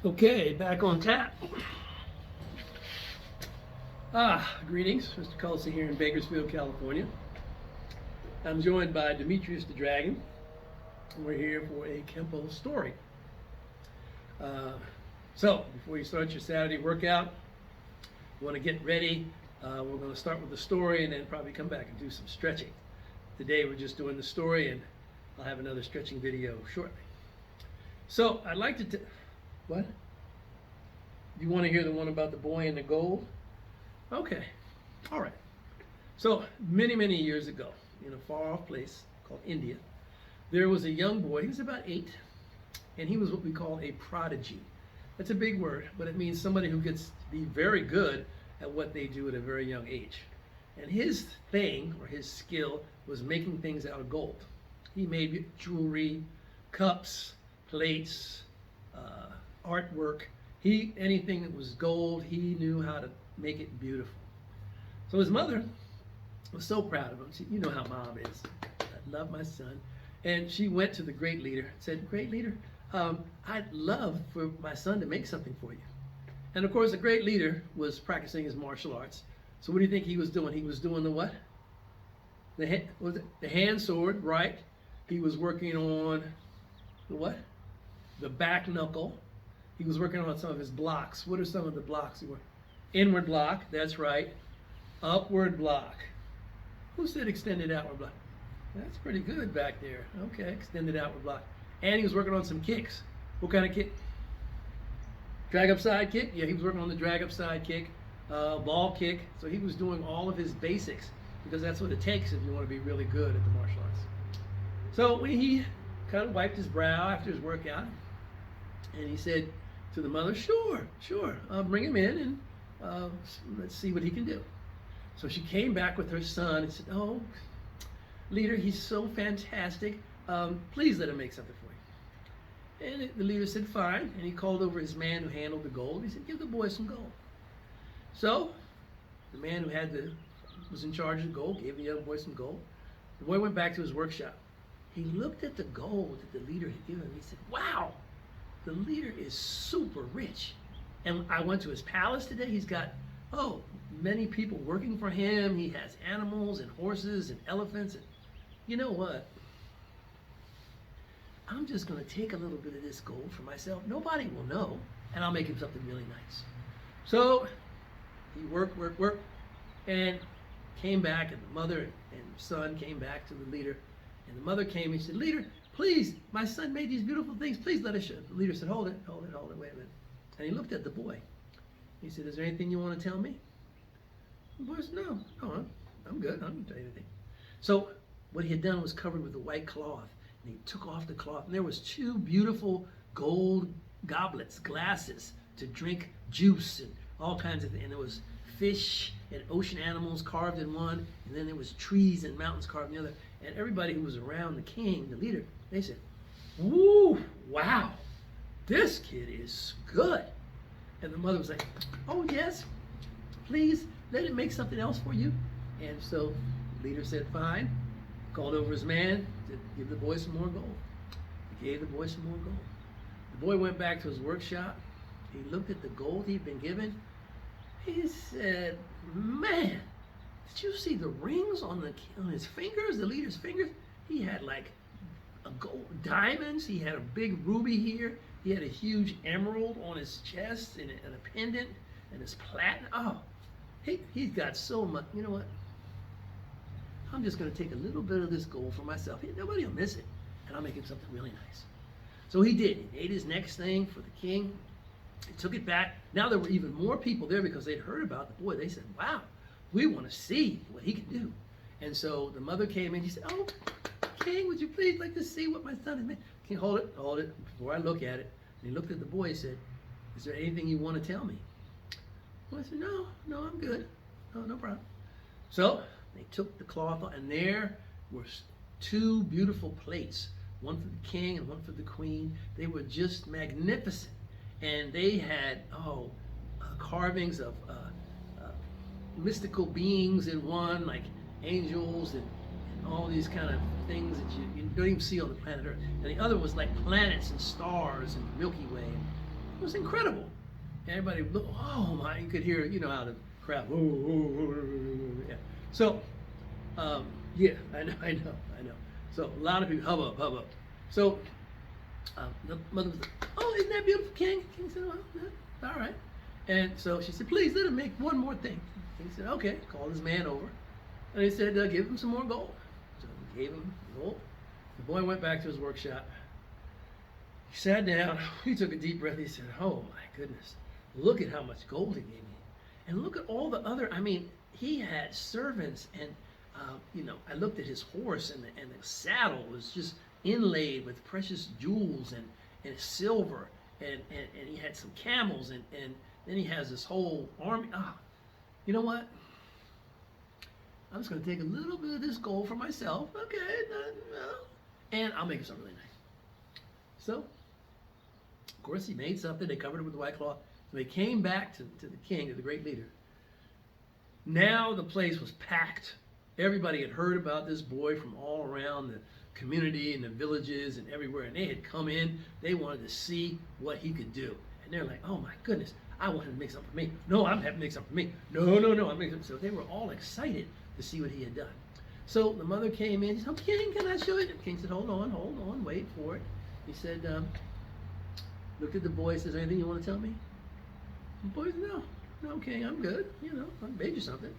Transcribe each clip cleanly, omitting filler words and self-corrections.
Okay, back on tap. Greetings, Mr. Khalsa here in Bakersfield, California. I'm joined by Demetrius the Dragon. We're here for a Kempo story. So, before you start your Saturday workout, you want to get ready. We're going to start with the story and then probably come back and do some stretching. Today we're just doing the story, and I'll have another stretching video shortly. So, I'd like to... What? You want to hear the one about the boy and the gold? Okay, all right. So many, many years ago, in a far-off place called India, there was a young boy. He was about 8, and he was what we call a prodigy. That's a big word, but it means somebody who gets to be very good at what they do at a very young age. And his thing, or his skill, was making things out of gold. He made jewelry, cups, plates, artwork. Anything that was gold, he knew how to make it beautiful. So his mother was so proud of him. You know how mom is. I love my son. And she went to the great leader and said, "Great leader, I'd love for my son to make something for you." And of course, the great leader was practicing his martial arts. So what do you think he was doing? He was doing the what? The hand sword, right? He was working on the what? The back knuckle. He was working on some of his blocks. What are some of the blocks he worked? Inward block, that's right. Upward block. Who said extended outward block? That's pretty good back there. Okay, extended outward block. And he was working on some kicks. What kind of kick? Drag upside kick? Yeah, he was working on the drag upside kick, ball kick. So he was doing all of his basics because that's what it takes if you want to be really good at the martial arts. So when he kind of wiped his brow after his workout, and he said to the mother, sure, bring him in and let's see what he can do. So she came back with her son and said, "Oh, leader, he's so fantastic. Please let him make something for you." And the leader said, fine. And he called over his man who handled the gold. He said, "Give the boy some gold." So the man who was in charge of the gold gave the young boy some gold. The boy went back to his workshop. He looked at the gold that the leader had given him. He said, "Wow, the leader is super rich." And I went to his palace today. He's got, many people working for him. He has animals and horses and elephants. And you know what? I'm just going to take a little bit of this gold for myself. Nobody will know, and I'll make him something really nice. So he worked, and came back, and the mother and son came back to the leader. And the mother came and said, "Leader, please, my son made these beautiful things. Please let us show." The leader said, hold it, wait a minute. And he looked at the boy. He said, "Is there anything you want to tell me?" The boy said, No, I'm good. I don't tell you anything. So what he had done was covered with a white cloth. And he took off the cloth. And there was 2 beautiful gold goblets, glasses, to drink juice and all kinds of things. And there was fish and ocean animals carved in one. And then there was trees and mountains carved in the other. And everybody who was around the king, the leader, they said, "Woo, wow, this kid is good." And the mother was like, "Oh yes, please let him make something else for you." And so the leader said, fine, called over his man to give the boy some more gold. He gave the boy some more gold. The boy went back to his workshop. He looked at the gold he'd been given. He said, "Man, did you see the rings on his fingers, the leader's fingers? He had like a gold diamonds. He had a big ruby here. He had a huge emerald on his chest and a pendant and his platinum. Oh, he's got so much. You know what? I'm just going to take a little bit of this gold for myself. Nobody will miss it, and I'll make him something really nice." So he did. He ate his next thing for the king. He took it back. Now there were even more people there because they'd heard about the boy. They said, "Wow, we want to see what he can do." And so the mother came in. She said, "Oh, king, would you please like to see what my son has made?" "King, hold it, before I look at it." And he looked at the boy and said, "Is there anything you want to tell me?" The boy said, No, I'm good. No problem. So they took the cloth off, and there were 2 beautiful plates, one for the king and one for the queen. They were just magnificent. And they had, carvings of mystical beings in one, like angels and all these kind of things that you don't even see on the planet Earth. And the other was like planets and stars and the Milky Way. was incredible. Everybody, oh my, you could hear, you know how the crowd, yeah. So, yeah, I know. So a lot of people, hubbub. So the mother was like, oh, isn't that beautiful, King? King said, well, yeah, all right. And so she said, please let him make one more thing. King said, okay. Called his man over. And he said, give him some more gold. So he gave him gold. The boy went back to his workshop. He sat down. He took a deep breath. He said, oh my goodness, look at how much gold he gave me. And look at all the other, I mean, he had servants and, you know, I looked at his horse and the saddle was just inlaid with precious jewels and silver. And he had some camels and then he has this whole army. You know what? I'm just going to take a little bit of this gold for myself. Okay, and I'll make it something really nice. So, of course, he made something. They covered it with the white cloth. So they came back to the king, to the great leader. Now the place was packed. Everybody had heard about this boy from all around the community and the villages and everywhere. And they had come in. They wanted to see what he could do. And they're like, oh my goodness, I want him to make something for me. No, I'm having to make something for me. No, I'm making something. So they were all excited to see what he had done. So the mother came in. She said, oh, King, can I show you? The king said, hold on, wait for it. He said, looked at the boy, says, anything you want to tell me? The boy said, no, King, I'm good. You know, I made you something.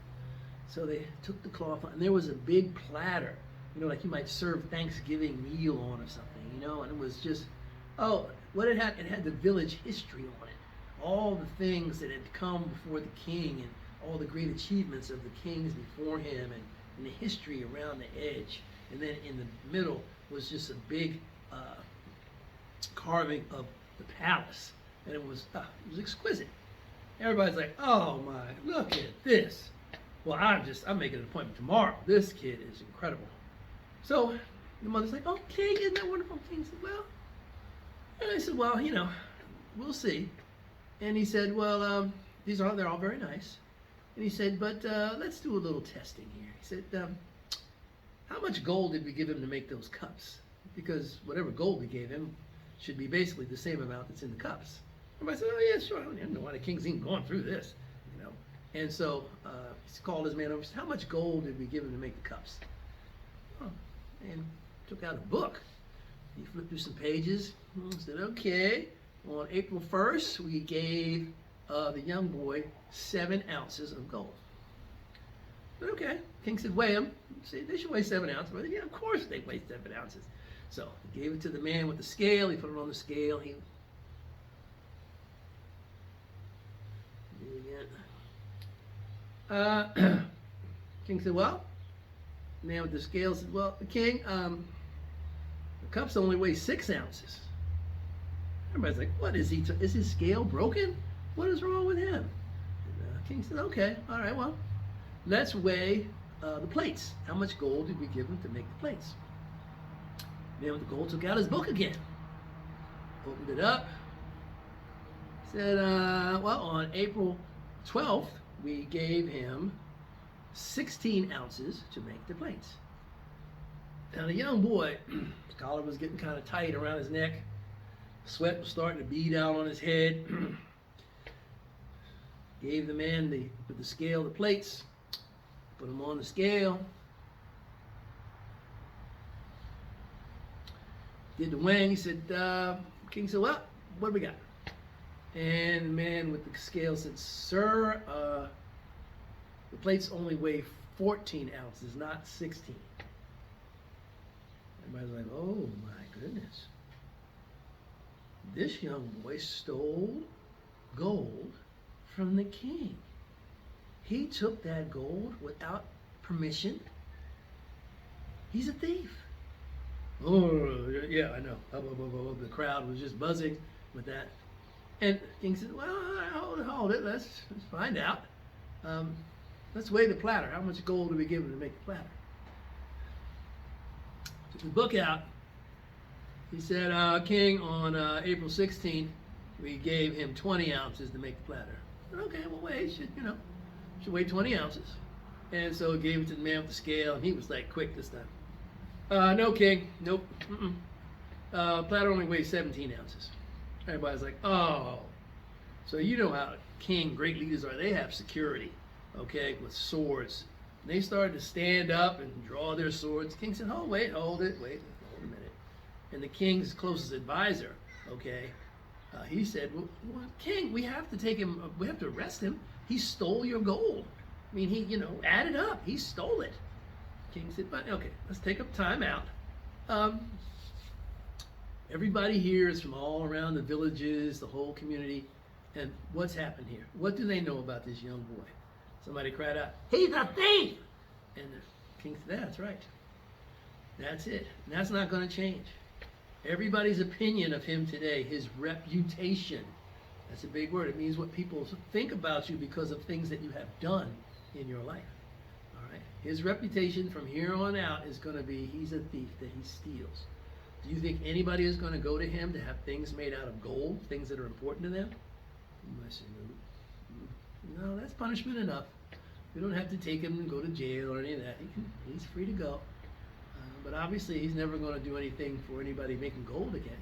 So they took the cloth, and there was a big platter, you know, like you might serve Thanksgiving meal on or something, you know, and it was just, what it had the village history on it. All the things that had come before the king and all the great achievements of the kings before him and the history around the edge. And then in the middle was just a big carving of the palace. And it was exquisite. Everybody's like, oh my, look at this. Well, I'm making an appointment tomorrow. This kid is incredible. So the mother's like, oh, King, isn't that wonderful? King said, well, and I said, well, you know, we'll see. And he said, well, they're all very nice. And he said, but let's do a little testing here. He said, how much gold did we give him to make those cups? Because whatever gold we gave him should be basically the same amount that's in the cups. Everybody said, oh yeah, sure. I don't know why the king's even going through this, you know. And so he called his man over and said, how much gold did we give him to make the cups? Oh, and took out a book. He flipped through some pages and said, okay, on April 1st, we gave the young boy 7 ounces of gold. But okay, king said, weigh them. See, they should weigh 7 ounces. But yeah, of course they weigh 7 ounces. So he gave it to the man with the scale. He put it on the scale. He king said, well, the man with the scale said, well, the king, the cups only weigh 6 ounces. Everybody's like, what is he? Is his scale broken? What is wrong with him? And the king said, okay, all right, well, let's weigh the plates. How much gold did we give him to make the plates? The man with the gold took out his book again, opened it up, said, well, on April 12th, we gave him 16 ounces to make the plates. Now the young boy, his collar was getting kind of tight around his neck. Sweat was starting to bead out on his head. Gave the man with the scale the plates, put them on the scale. Did the weighing. He said, king said, well, what do we got? And the man with the scale said, sir, the plates only weigh 14 ounces, not 16. Everybody's like, oh my goodness. This young boy stole gold from the king. He took that gold without permission. He's a thief. Oh, yeah, I know. The crowd was just buzzing with that. And the king said, well, hold it. Let's find out. Let's weigh the platter. How much gold do we give him to make the platter? Took the book out. He said, king, on April 16th, we gave him 20 ounces to make the platter. Okay, well, wait, should weigh 20 ounces. And so he gave it to the man with the scale, and he was like quick this time. No, king, nope. Platter only weighs 17 ounces. Everybody's like, oh, So you know how great leaders are. They have security, okay, with swords. And they started to stand up and draw their swords. The king said, "Oh, wait, hold it, wait, hold a minute." And the king's closest advisor, okay, he said, well, "King, we have to take him. We have to arrest him. He stole your gold. I mean, he, added up. He stole it." King said, "But okay, let's take up time out. Everybody here is from all around the villages, the whole community, and what's happened here? What do they know about this young boy?" Somebody cried out, "He's a thief!" And the king said, "That's right. That's it. And that's not going to change. Everybody's opinion of him today, his reputation, that's a big word. It means what people think about you because of things that you have done in your life. All right. His reputation from here on out is going to be he's a thief, that he steals. Do you think anybody is going to go to him to have things made out of gold, things that are important to them?" You might say, no, that's punishment enough. We don't have to take him and go to jail or any of that. He's free to go. But obviously, he's never going to do anything for anybody making gold again.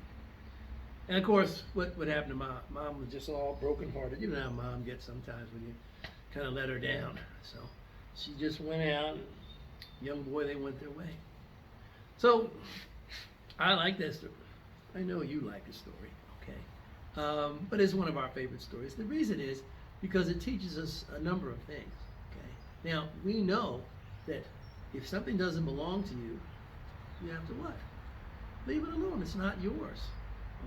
And of course, what happened to Mom? Mom was just all brokenhearted. You know how Mom gets sometimes when you kind of let her down. So she just went out, and young boy, they went their way. So I like that story. I know you like the story, okay? But it's one of our favorite stories. The reason is because it teaches us a number of things, okay? Now, we know that if something doesn't belong to you, you have to what? Leave it alone. It's not yours,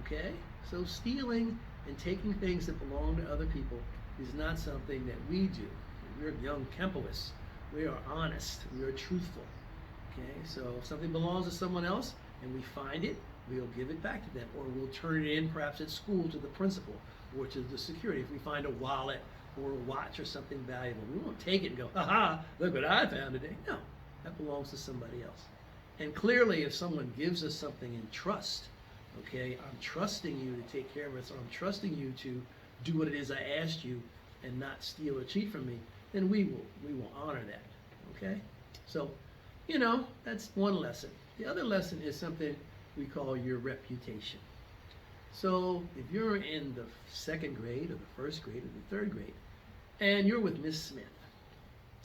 okay? So stealing and taking things that belong to other people is not something that we do. We're young Kempoists. We are honest. We are truthful, okay? So if something belongs to someone else and we find it, we'll give it back to them, or we'll turn it in perhaps at school to the principal or to the security. If we find a wallet or a watch or something valuable, we won't take it and go, "Ha, look what I found today." No, that belongs to somebody else. And clearly, if someone gives us something in trust, okay, I'm trusting you to take care of it, so I'm trusting you to do what it is I asked you and not steal or cheat from me, then we will honor that, okay? So, that's one lesson. The other lesson is something we call your reputation. So if you're in the second grade or the first grade or the third grade, and you're with Miss Smith,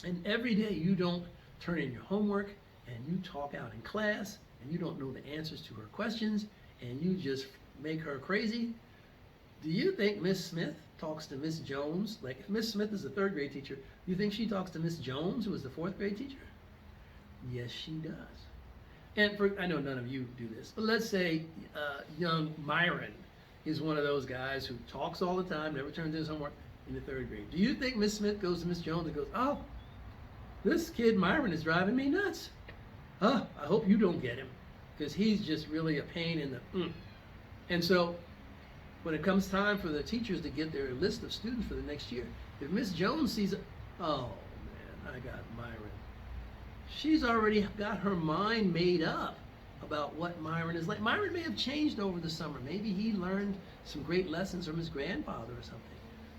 and every day you don't turn in your homework, and you talk out in class, and you don't know the answers to her questions, and you just make her crazy, do you think Miss Smith talks to Miss Jones? Like, if Miss Smith is the third grade teacher, do you think she talks to Miss Jones, who is the fourth grade teacher? Yes, she does. And I know none of you do this, but let's say young Myron is one of those guys who talks all the time, never turns in his homework, in the third grade. Do you think Miss Smith goes to Miss Jones and goes, "Oh, this kid Myron is driving me nuts. I hope you don't get him, because he's just really a pain in the And so when it comes time for the teachers to get their list of students for the next year, if Miss Jones sees oh man, I got Myron. She's already got her mind made up about what Myron is like. Myron may have changed over the summer. Maybe he learned some great lessons from his grandfather or something.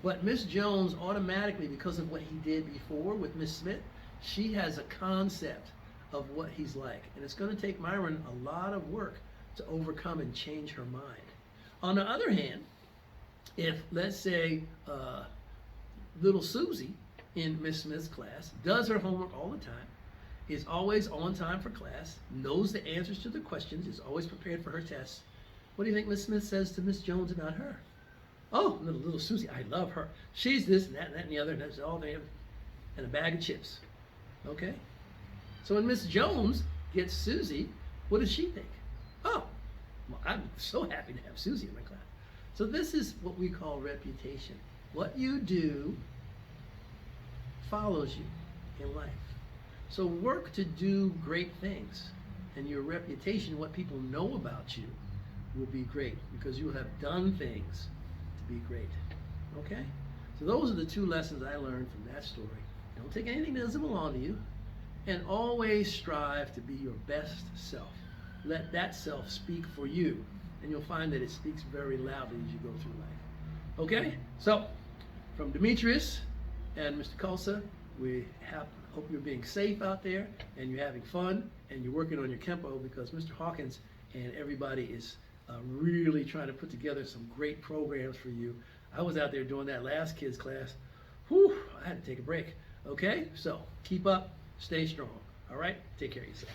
But Miss Jones automatically, because of what he did before with Miss Smith, she has a concept of what he's like. And it's going to take Myron a lot of work to overcome and change her mind. On the other hand, if, let's say, little Susie in Miss Smith's class does her homework all the time, is always on time for class, knows the answers to the questions, is always prepared for her tests, what do you think Miss Smith says to Miss Jones about her? "Oh, little Susie, I love her. She's this and that and the other, and that's all they have, and a bag of chips." Okay? So when Miss Jones gets Susie, what does she think? "Oh, well, I'm so happy to have Susie in my class." So this is what we call reputation. What you do follows you in life. So work to do great things, and your reputation, what people know about you, will be great, because you have done things to be great. Okay? So those are the two lessons I learned from that story. Don't take anything that doesn't belong to you, and always strive to be your best self. Let that self speak for you, and you'll find that it speaks very loudly as you go through life. Okay? So, from Demetrius and Mr. Khalsa, we hope you're being safe out there, and you're having fun, and you're working on your Kempo, because Mr. Hawkins and everybody is really trying to put together some great programs for you. I was out there doing that last kids class. Whew, I had to take a break. Okay, so keep up, stay strong. All right, take care of yourself.